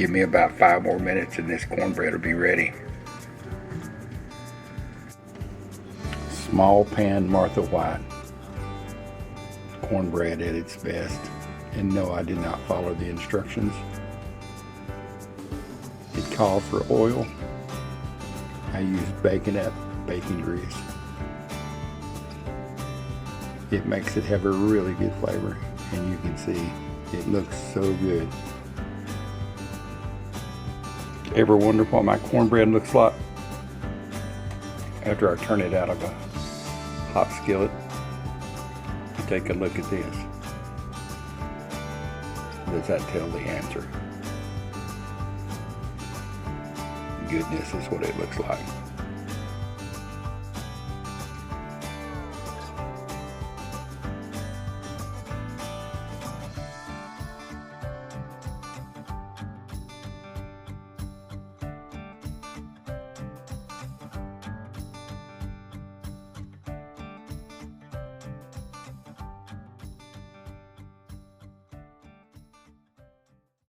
Give me about 5 more minutes and this cornbread will be ready. Small pan Martha White. Cornbread at its best. And no, I did not follow the instructions. It called for oil. I used baking grease. It makes it have a really good flavor, and you can see it looks so good. Ever wonder what my cornbread looks like after I turn it out of a hot skillet? Take a look at this. Does that tell the answer? Goodness is what it looks like.